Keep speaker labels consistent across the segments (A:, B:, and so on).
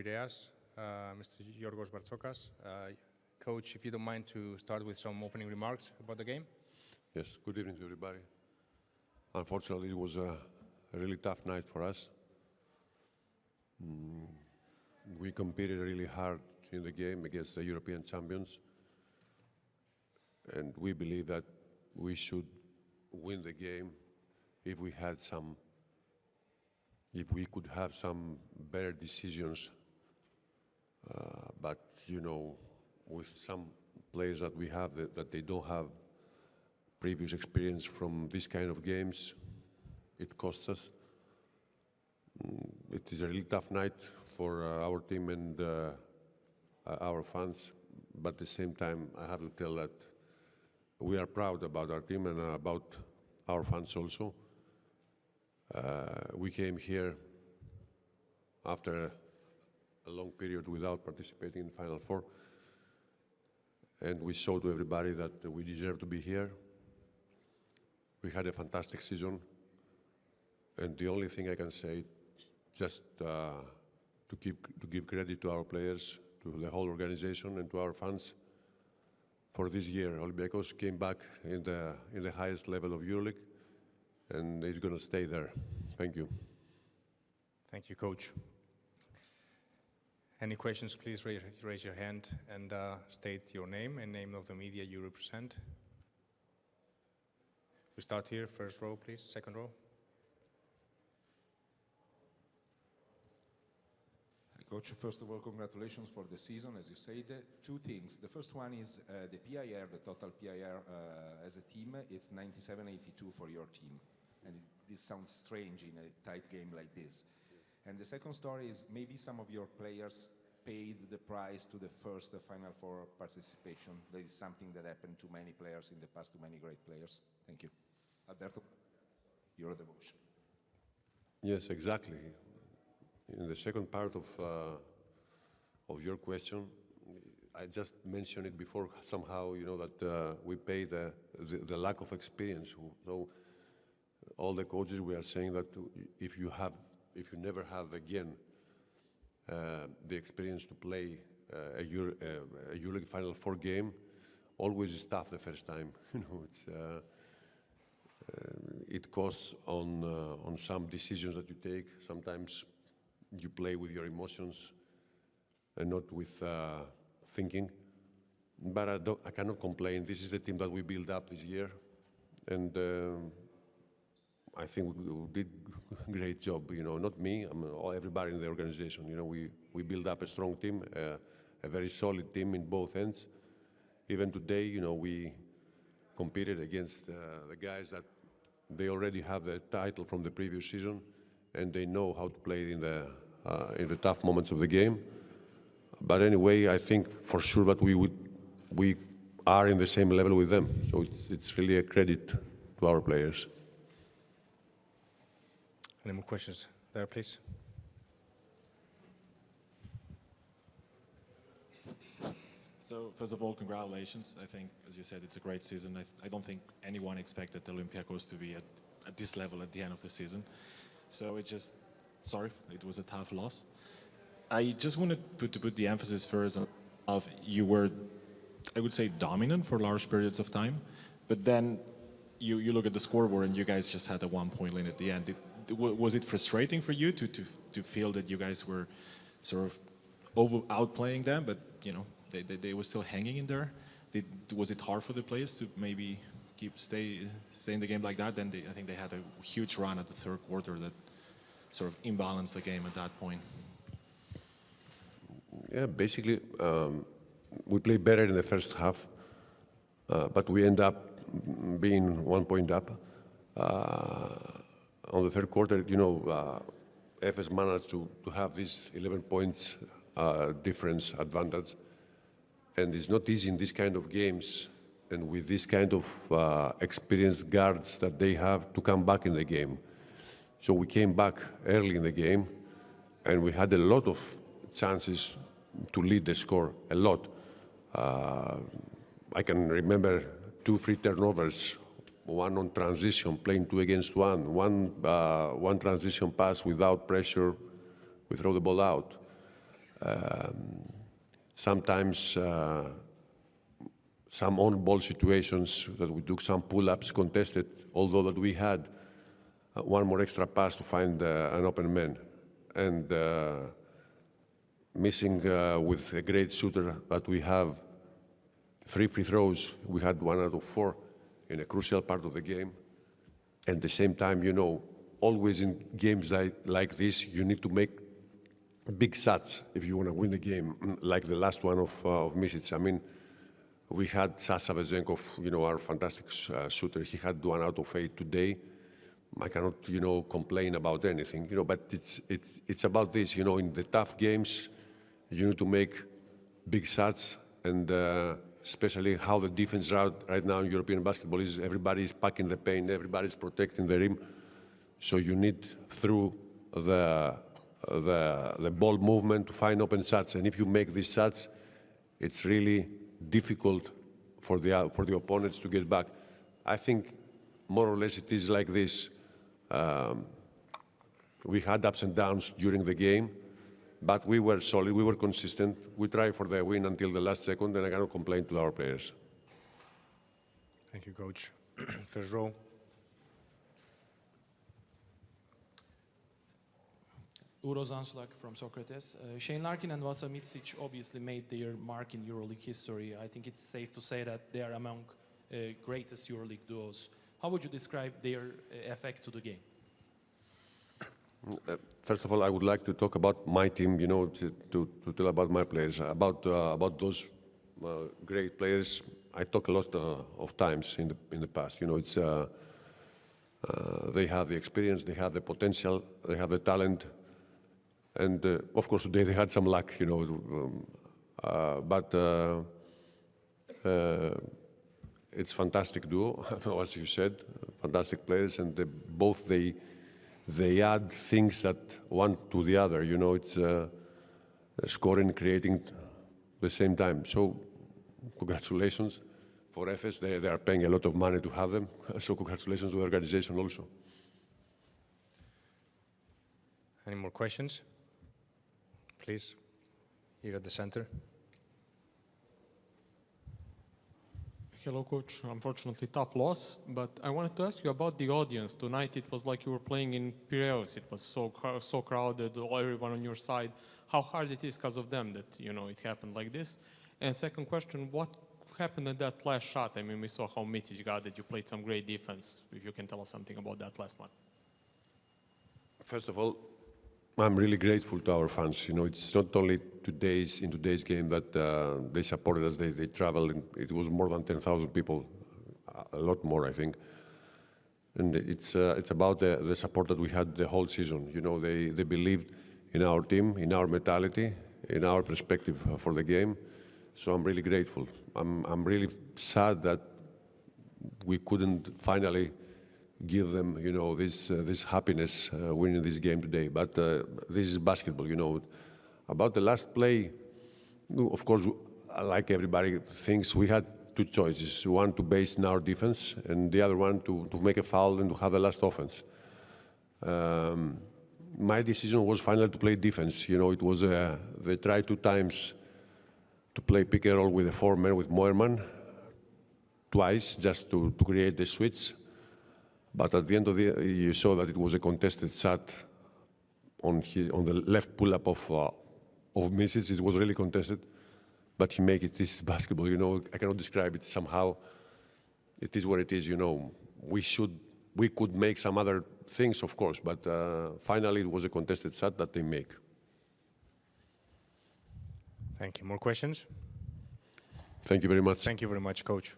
A: Piraeus, Mr. Yorgos Bartzokas. Coach, if you don't mind to start with some opening remarks about the game.
B: Yes, good evening to everybody. Unfortunately, it was a really tough night for us. We competed really hard in the game against the European champions, and we believe that we should win the game if we could have some better decisions. But you know, with some players that we have that they don't have previous experience from this kind of games, it costs us. It is a really tough night for our team and our fans, but at the same time, I have to tell that we are proud about our team and about our fans also. We came here after a long period without participating in Final Four, and we showed to everybody that we deserve to be here. We had a fantastic season, and the only thing I can say, just to give credit to our players, to the whole organization, and to our fans. For this year, Olympiacos came back in the highest level of EuroLeague, and it's going to stay there. Thank you.
A: Thank you, Coach. Any questions, please raise your hand and state your name and name of the media you represent. We start here, first row, please, second row.
C: Coach, first of all, congratulations for the season. As you said, two things. The first one is the PIR, the total PIR as a team, it's 97-82 for your team. And this sounds strange in a tight game like this. And the second story is maybe some of your players paid the price to the first Final Four participation. That is something that happened to many players in the past, to many great players. Thank you. Alberto, your devotion.
B: Yes, exactly. In the second part of your question, I just mentioned it before somehow, you know, that we pay the lack of experience. So all the coaches, we are saying that if you never have again the experience to play a EuroLeague Final Four game, always is tough the first time. You know, it costs on some decisions that you take. Sometimes you play with your emotions and not with thinking. But I cannot complain. This is the team that we built up this year, and I think we did a great job. You know, not me, everybody in the organization. You know, we built up a strong team, a very solid team in both ends. Even today, you know, we competed against the guys that they already have the title from the previous season, and they know how to play in the tough moments of the game. But anyway, I think for sure that we are in the same level with them. So it's really a credit to our players.
A: Any more questions there, please?
D: So first of all, congratulations. I think, as you said, it's a great season. I don't think anyone expected Olympiacos to be at this level at the end of the season. So it was a tough loss. I just wanted to put the emphasis first on you were, I would say, dominant for large periods of time, but then you look at the scoreboard and you guys just had a 1 point lead at the end. Was it frustrating for you to feel that you guys were sort of outplaying them, but you know they were still hanging in there? Was it hard for the players to maybe stay in the game like that? Then I think they had a huge run at the third quarter that sort of imbalanced the game at that point.
B: Yeah, basically, we played better in the first half, but we end up being 1 point up. On the third quarter, you know, Efes managed to have this 11 points difference advantage, and it's not easy in this kind of games and with this kind of experienced guards that they have to come back in the game. So we came back early in the game, and we had a lot of chances to lead the score, a lot. I can remember 2 free turnovers, one on transition, playing 2 against 1, one transition pass without pressure, we throw the ball out. Sometimes some on-ball situations that we took some pull-ups contested, although that we had one more extra pass to find an open man. And missing with a great shooter that we have 3 free throws, we had 1 out of 4 in a crucial part of the game. And at the same time, you know, always in games like this, you need to make big shots if you want to win the game, like the last one of Misic. I mean, we had Sasha Vezenkov, you know, our fantastic shooter. He had 1 out of 8 today. I cannot, you know, complain about anything, you know, but it's about this, you know, in the tough games, you need to make big shots, and especially how the defense right now in European basketball is everybody's packing the paint, everybody's protecting the rim. So you need, through the ball movement, to find open shots. And if you make these shots, it's really difficult for the opponents to get back. I think more or less it is like this. We had ups and downs during the game, but we were solid, we were consistent. We tried for the win until the last second, and I cannot complain to our players.
A: Thank you, Coach. First row.
E: Uroz Ansulak from Socrates. Shane Larkin and Vasa Mitsic obviously made their mark in EuroLeague history. I think it's safe to say that they are among greatest EuroLeague duos. How would you describe their effect to the game?
B: First of all, I would like to talk about my team, you know, to tell about my players. About those great players, I talk a lot of times in the past. You know, it's they have the experience, they have the potential, they have the talent, and of course today they had some luck, you know. But it's fantastic duo, as you said, fantastic players, and they add things that one to the other. You know, it's scoring, creating the same time. So congratulations for Efes. They are paying a lot of money to have them. So congratulations to the organization also.
A: Any more questions? Please, here at the center.
F: Hello, Coach. Unfortunately, tough loss, but I wanted to ask you about the audience. Tonight, it was like you were playing in Piraeus. It was so crowded, everyone on your side. How hard it is because of them that, you know, it happened like this? And second question, what happened at that last shot? I mean, we saw how Mitic got it. You played some great defense. If you can tell us something about that last one.
B: First of all, I'm really grateful to our fans. You know, it's not only in today's game that they supported us. They traveled. It was more than 10,000 people, a lot more, I think. And it's about the support that we had the whole season. You know, they believed in our team, in our mentality, in our perspective for the game. So I'm really grateful. I'm really sad that we couldn't finally give them, you know, this happiness winning this game today. But this is basketball, you know. About the last play, of course, like everybody thinks, we had two choices. One to base in our defense, and the other one to make a foul and to have the last offense. My decision was finally to play defense. You know, it was they tried 2 times to play pick and roll with a 4-man with Moerman, twice just to create the switch. But at the end of the you saw that it was a contested shot on the left pull-up of Misic. It was really contested, but he made it. This is basketball, you know. I cannot describe it somehow. It is what it is, you know. We could make some other things, of course, but finally it was a contested shot that they make.
A: Thank you. More questions?
B: Thank you very much.
A: Thank you very much, Coach.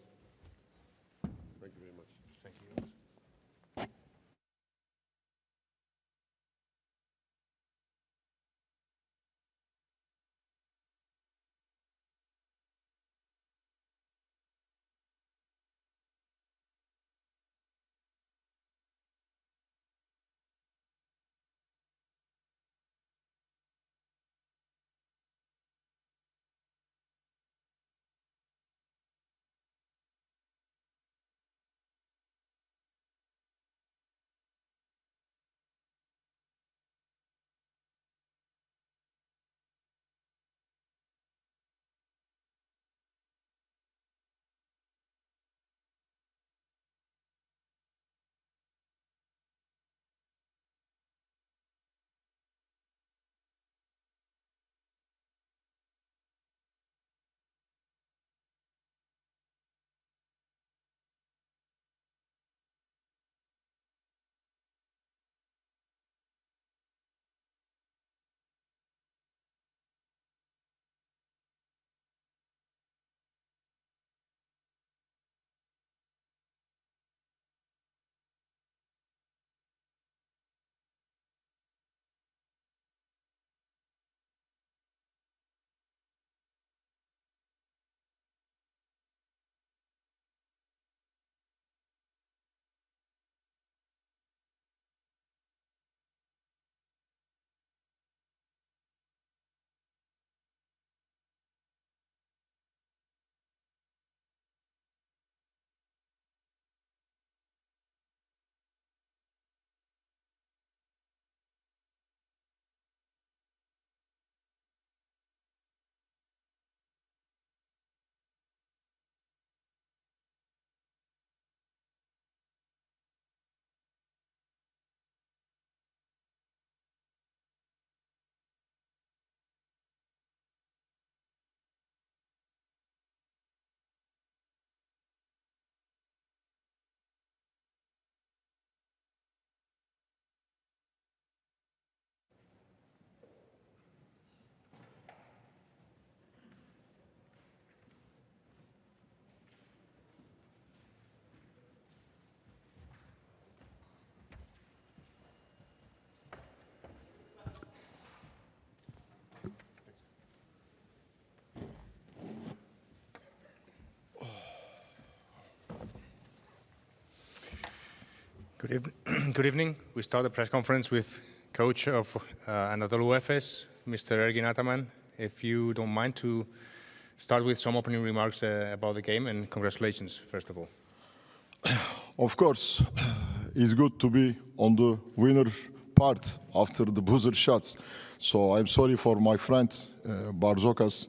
A: Good evening. We start the press conference with coach of Anadolu Efes, Mr. Ergin Ataman. If you don't mind to start with some opening remarks about the game, and congratulations, first of all.
G: Of course, it's good to be on the winner part after the buzzer shots. So I'm sorry for my friend Barzokas,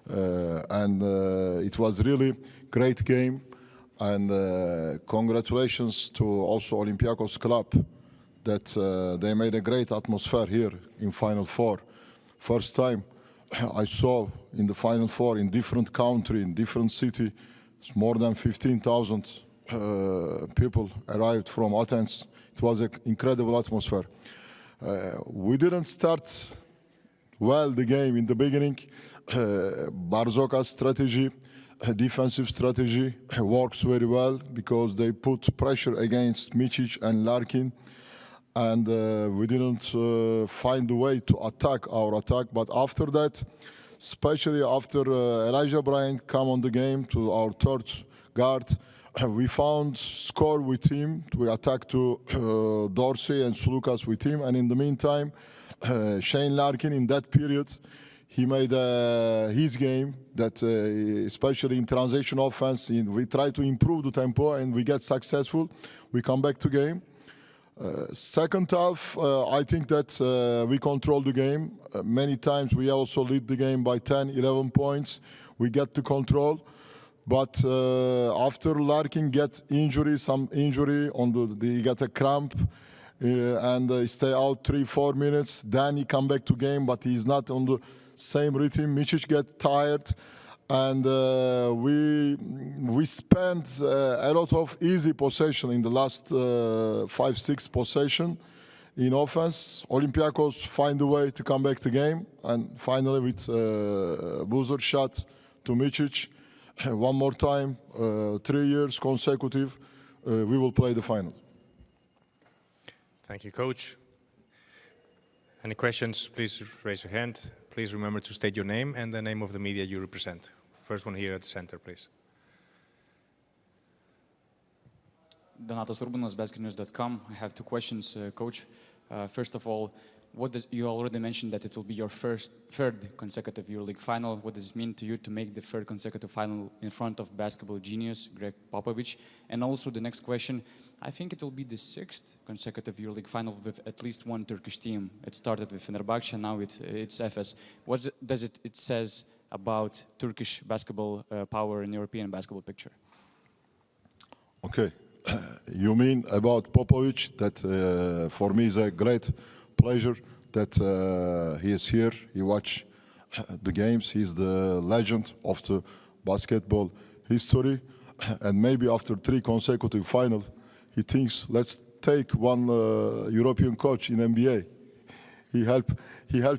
G: and it was really great game. And congratulations to also Olympiacos club that they made a great atmosphere here in Final Four. First time I saw in the Final Four in different country, in different city, it's more than 15,000 people arrived from Athens. It was an incredible atmosphere. We didn't start well the game in the beginning. Barzokas strategy, defensive strategy works very well because they put pressure against Micic and Larkin, and we didn't find a way to attack our attack. But after that, especially after Elijah Bryant come on the game to our third guard, we found score with him. We attacked to Dorsey and Sulukas with him, and in the meantime, Shane Larkin in that period, he made his game, that especially in transition offense, we try to improve the tempo and we get successful. We come back to game. Second half, I think that we control the game. Many times we also lead the game by 10, 11 points. We get the control. But after Larkin get injury, some injury, he got a cramp, and he stay out 3-4 minutes. Then he come back to game, but he's not on the same rhythm. Micic get tired, and we spent a lot of easy possession in the last 5-6 possession in offense. Olympiacos find a way to come back to game, and finally with buzzer shot to Micic, one more time, 3 years consecutive, we will play the final.
A: Thank you, Coach. Any questions, please raise your hand. Please remember to state your name and the name of the media you represent. First one here at the center, please.
H: Donatas Urbanas, basketnews.com. I have two questions, Coach. First of all, you already mentioned that it will be your third consecutive EuroLeague final. What does it mean to you to make the third consecutive final in front of basketball genius Greg Popovich? And also the next question, I think it will be the sixth consecutive EuroLeague final with at least one Turkish team. It started with Fenerbahce, now it's Efes. What does it says about Turkish basketball power in European basketball picture?
G: Okay, you mean about Popovich, that for me is a great pleasure that he is here. He watch the games. He's the legend of the basketball history, and maybe after 3 consecutive finals, he thinks let's take one European coach in NBA. He helped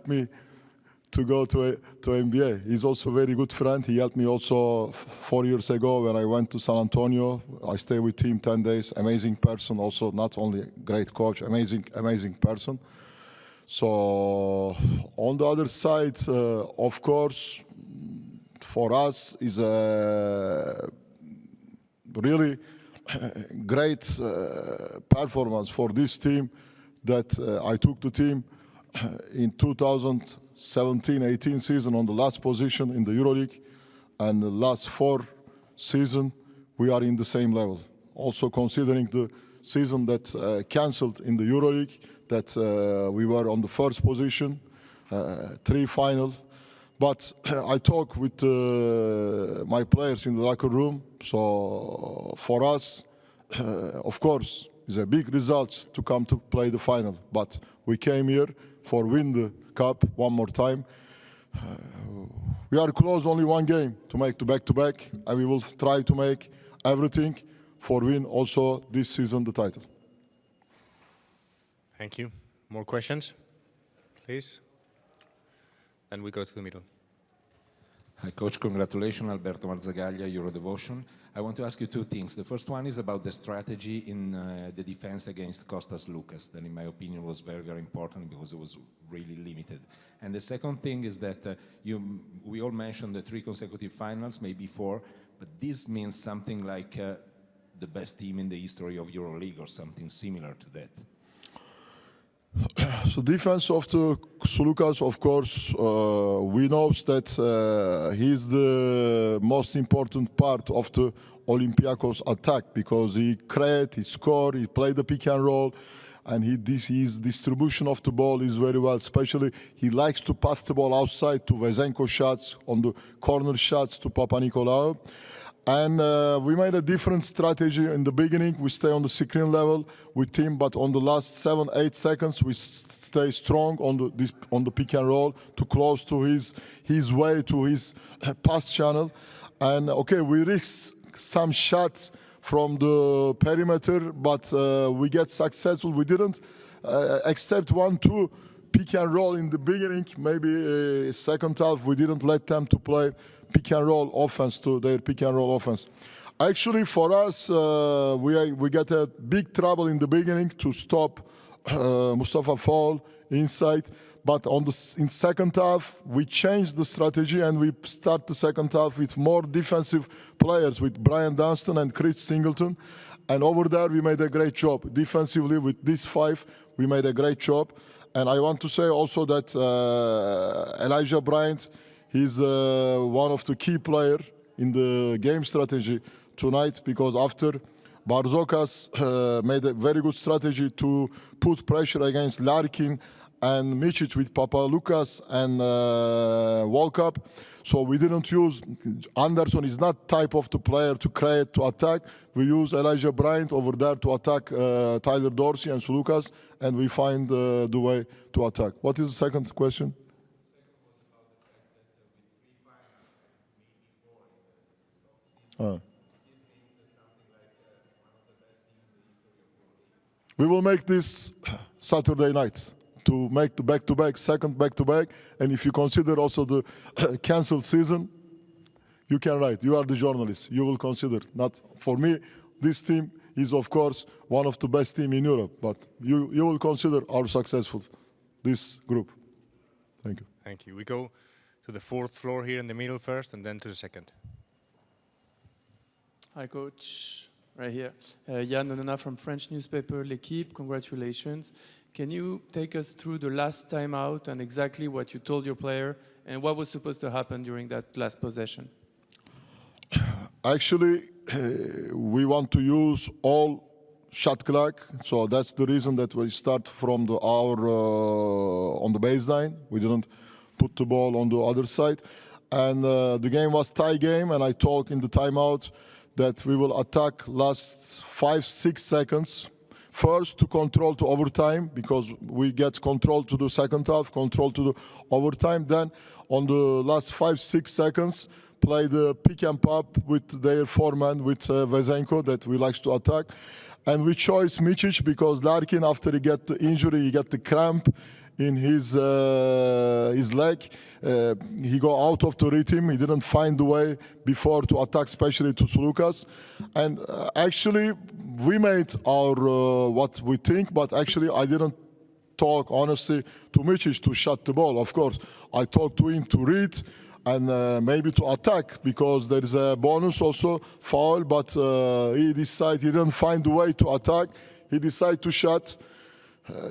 G: me to go to NBA. He's also a very good friend. He helped me also 4 years ago when I went to San Antonio. I stayed with him 10 days. Amazing person, also not only a great coach, amazing person. So on the other side, of course, for us is a really great performance for this team that I took the team in 2017-18 season on the last position in the EuroLeague, and the last 4 seasons we are in the same level. Also considering the season that cancelled in the EuroLeague, that we were on the first position, 3 final. But I talk with my players in the locker room. So for us, of course, it's a big result to come to play the final. But we came here for win the cup one more time. We are close only one game to make the back-to-back, and we will try to make everything for win also this season the title.
A: Thank you. More questions, please? Then we go to the middle.
C: Hi, Coach. Congratulations, Alberto Marzagaglia, Eurodevotion. I want to ask you 2 things. The first one is about the strategy in the defense against Kostas Loukas, that in my opinion was very, very important because it was really limited. And the second thing is that we all mentioned the 3 consecutive finals, maybe 4, but this means something like the best team in the history of EuroLeague or something similar to that?
G: So defense of the Sulukas, of course, we know that he's the most important part of the Olympiacos attack because he create, he score, he play the pick and roll, and his distribution of the ball is very well. Especially, he likes to pass the ball outside to Vezenko shots, on the corner shots to Papanikolaou. And we made a different strategy in the beginning. We stay on the screen level with him, but on the last 7-8 seconds, we stay strong on the pick and roll to close to his way to his pass channel. And okay, we risk some shots from the perimeter, but we get successful. We didn't accept 1-2 pick and roll in the beginning. Maybe second half we didn't let them to play pick and roll offense to their pick and roll offense. Actually, for us, we got a big trouble in the beginning to stop Mustafa Fall inside. But in second half, we changed the strategy and we start the second half with more defensive players, with Brian Dunstan and Chris Singleton. And over there, we made a great job. Defensively, with these 5, we made a great job. And I want to say also that Elijah Bryant, he's one of the key players in the game strategy tonight, because after Barzokas made a very good strategy to put pressure against Larkin and Micic with Papalukas and Volkap. So we didn't use, Anderson is not type of the player to create, to attack. We use Elijah Bryant over there to attack Tyler Dorsey and Sulukas, and we find the way to attack. What is the second question? We will make this Saturday night to make the back-to-back, second back-to-back. And if you consider also the cancelled season, you can write. You are the journalist. You will consider. Not for me, this team is, of course, one of the best teams in Europe. But you will consider our successful, this group. Thank you.
A: Thank you. We go to the 4th floor here in the middle first, and then to the second.
I: Hi, Coach. Right here. Yann Onona from French newspaper L'Équipe. Congratulations. Can you take us through the last time out and exactly what you told your player and what was supposed to happen during that last possession?
G: Actually, we want to use all shot clock. So that's the reason that we start from on the baseline. We didn't put the ball on the other side. And the game was tie game, and I told in the timeout that we will attack last 5-6 seconds. First, to control to overtime, because we get control to the second half, control to the overtime. Then, on the last 5-6 seconds, play the pick and pop with their foreman, with Vezenko, that we like to attack. And we chose Micic because Larkin, after he get the injury, he got the cramp in his leg. He go out of the rhythm. He didn't find the way before to attack, especially to Sulukas. And actually, we made our what we think, but actually I didn't talk honestly to Micic to shut the ball. Of course, I talked to him to read and maybe to attack, because there is a bonus also, foul, but he decided he didn't find the way to attack. He decided to shut.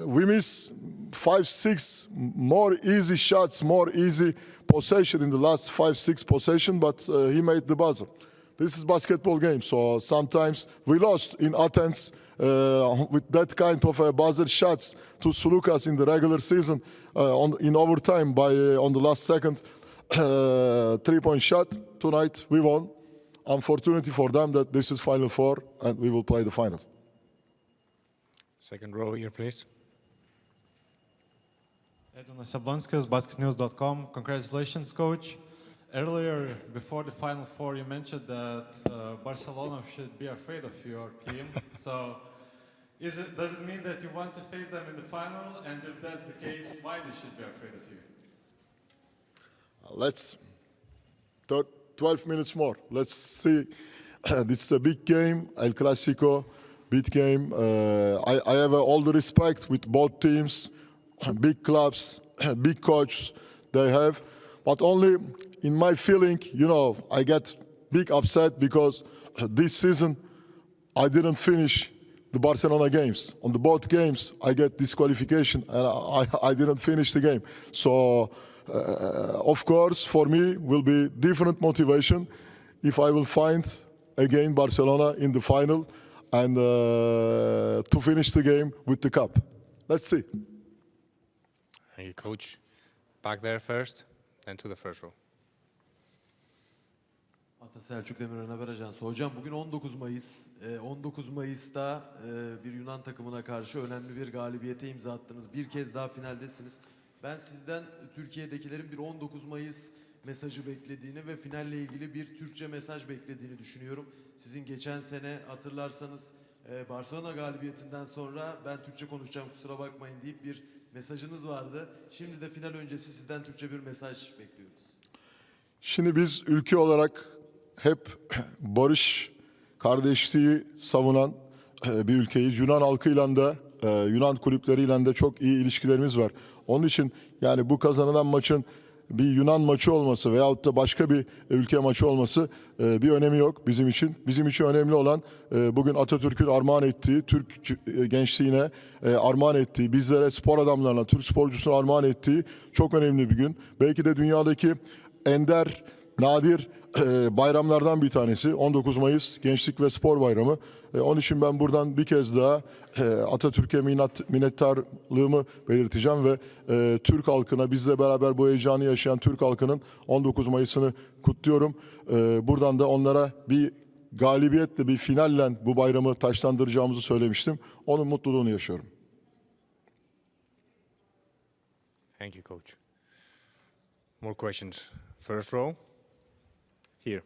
G: We miss 5-6 more easy shots, more easy possession in the last 5-6 possession, but he made the buzzer. This is basketball game, so sometimes we lost in Athens with that kind of buzzer shots to Sulukas in the regular season in overtime by on the last second 3-point shot. Tonight we won. Unfortunately for them that this is Final Four and we will play the final.
A: Second row here, please.
J: Edwin Sablonskas, basketnews.com. Congratulations, Coach. Earlier, before the Final Four, you mentioned that Barcelona should be afraid of your team. So, does it mean that you want to face them in the final? And if that's the case, why they should be afraid of you?
G: Let's 12 minutes more. Let's see. This is a big game, El Clasico. Big game. I have all the respect with both teams, big clubs, big coaches they have. But only in my feeling, you know, I get big upset because this season I didn't finish the Barcelona games. On the both games, I get disqualification and I didn't finish the game. So, of course, for me, will be different motivation if I will find again Barcelona in the final and to finish the game with the cup. Let's see.
A: Thank you, Coach. Back there first, then to the first row.
K: Selçuk Demirören Haber Ajansı. Hocam bugün 19 Mayıs. 19 Mayıs'ta bir Yunan takımına karşı önemli bir galibiyete imza attınız. Bir kez daha finaldesiniz. Ben sizden Türkiye'dekilerin bir 19 Mayıs mesajı beklediğini ve finalle ilgili bir Türkçe mesaj beklediğini düşünüyorum. Sizin geçen sene hatırlarsanız Barcelona galibiyetinden sonra ben Türkçe konuşacağım kusura bakmayın deyip bir mesajınız vardı. Şimdi de final öncesi sizden Türkçe bir mesaj bekliyoruz.
G: Şimdi biz ülke olarak hep barış, kardeşliği savunan bir ülkeyiz. Yunan halkıyla da, Yunan kulüpleriyle de çok iyi ilişkilerimiz var. Onun için yani bu kazanılan maçın bir Yunan maçı olması veyahut da başka bir ülke maçı olması bir önemi yok bizim için. Bizim için önemli olan bugün Atatürk'ün armağan ettiği, Türk gençliğine armağan ettiği, bizlere spor adamlarına, Türk sporcusuna armağan ettiği çok önemli bir gün. Belki de dünyadaki ender, nadir bayramlardan bir tanesi 19 Mayıs Gençlik ve Spor Bayramı. Onun için ben buradan bir kez daha Atatürk'e minnettarlığımı belirteceğim ve Türk halkına, bizle beraber bu heyecanı yaşayan Türk halkının 19 Mayıs'ını kutluyorum. Buradan da onlara bir galibiyetle, bir finalle bu bayramı taçlandıracağımızı söylemiştim. Onun mutluluğunu yaşıyorum.
A: Thank you, Coach. More questions. First row. Here.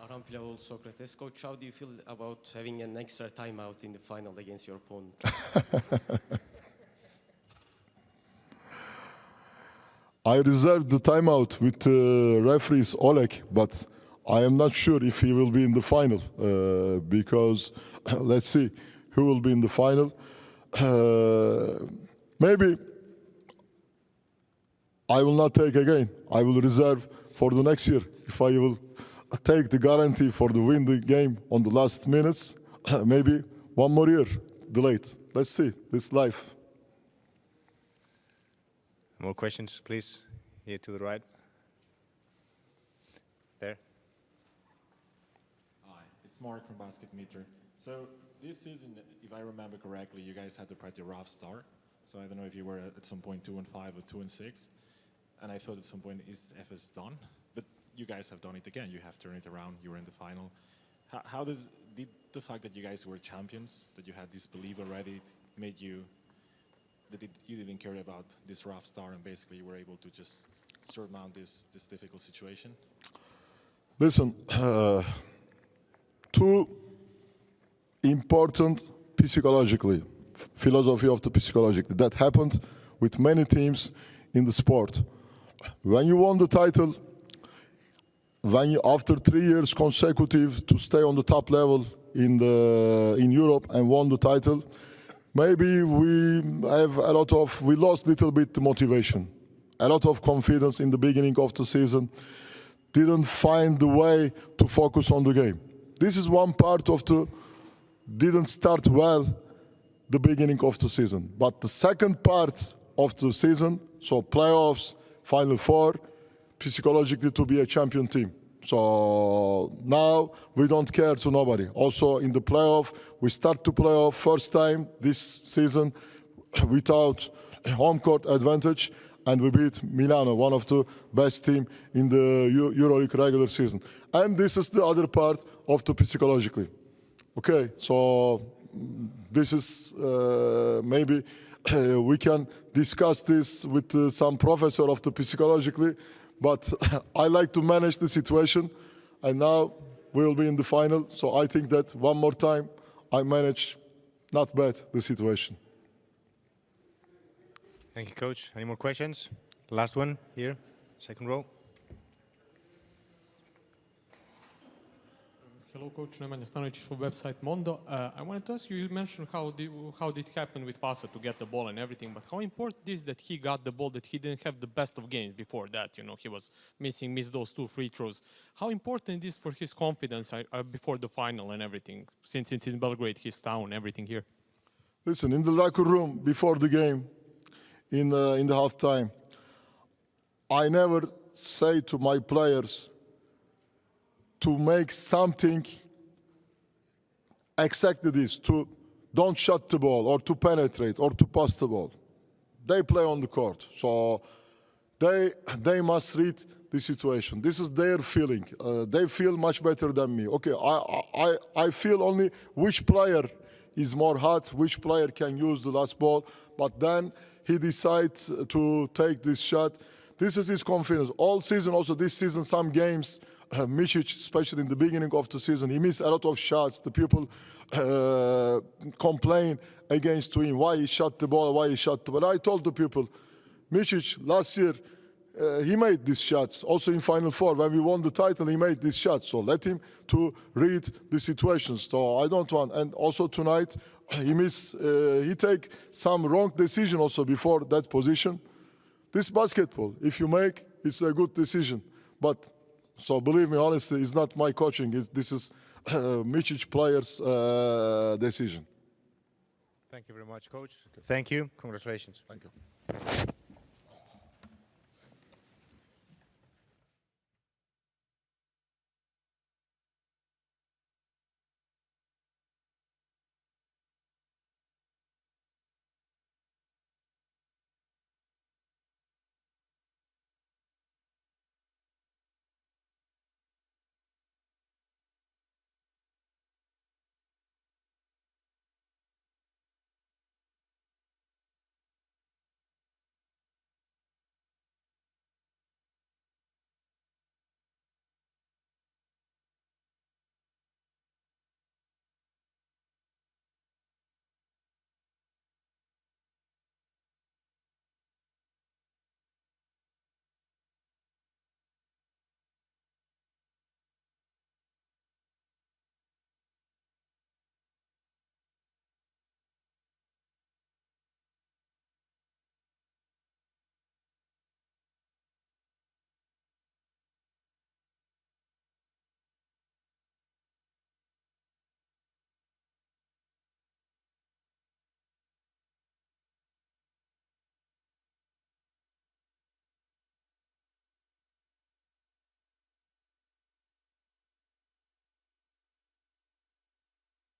L: Aram Pilavol, Socrates. Coach, how do you feel about having an extra timeout in the final against your opponent?
G: I reserved the timeout with referees Oleg, but I am not sure if he will be in the final because let's see who will be in the final. Maybe I will not take again. I will reserve for the next year. If I will take the guarantee for the win the game on the last minutes, maybe one more year delayed. Let's see. This life.
A: More questions, please. Here to the right. There.
D: Hi, it's Mark from Basket Meter. So this season, if I remember correctly, you guys had a pretty rough start. So I don't know if you were at some point 2-5 or 2-6. And I thought at some point, is Efes done? But you guys have done it again. You have turned it around. You were in the final. Did the fact that you guys were champions, that you had this belief already, made you, you didn't care about this rough start and basically you were able to just surmount this difficult situation?
G: Listen, two important psychologically, philosophy of the psychologically, that happened with many teams in the sport. When you won the title, after 3 years consecutive to stay on the top level in Europe and won the title, maybe we lost a little bit the motivation, a lot of confidence in the beginning of the season, didn't find the way to focus on the game. This is one part of didn't start well the beginning of the season. But the second part of the season, so playoffs, Final Four, psychologically to be a champion team. So now we don't care to nobody. Also in the playoff, we start to playoff first time this season without home court advantage, and we beat Milano, one of the best team in the EuroLeague regular season. And this is the other part of the psychologically. Okay, so this is maybe we can discuss this with some professor of the psychologically, but I like to manage the situation, and now we'll be in the final. So I think that one more time I manage not bad the situation.
A: Thank you, Coach. Any more questions? Last one here, second row.
J: Hello,
F: Hello, Coach Nemanja Stanovic from website Mondo. I wanted to ask you, you mentioned how did it happen with Vasa to get the ball and everything, but how important is that he got the ball, that he didn't have the best of games before that? You know, he was missed those 2 free throws. How important is for his confidence before the final and everything, since it's in Belgrade, his town, everything here?
G: Listen, in the locker room before the game, in the halftime, I never say to my players to make something exactly this, to don't shut the ball or to penetrate or to pass the ball. They play on the court, so they must read the situation. This is their feeling. They feel much better than me. Okay, I feel only which player is more hot, which player can use the last ball, but then he decides to take this shot. This is his confidence. All season, also this season, some games, Micic, especially in the beginning of the season, he missed a lot of shots. The people complain against him, why he shot the ball, why he shot the ball. I told the people, Micic, last year, he made these shots. Also in Final Four, when we won the title, he made these shots. So let him to read the situations. So I don't want, and also tonight, he take some wrong decision also before that position. This basketball, if you make, it's a good decision. But, so believe me, honestly, it's not my coaching. This is Micic players' decision.
A: Thank you very much, Coach. Thank you. Congratulations.
G: Thank you.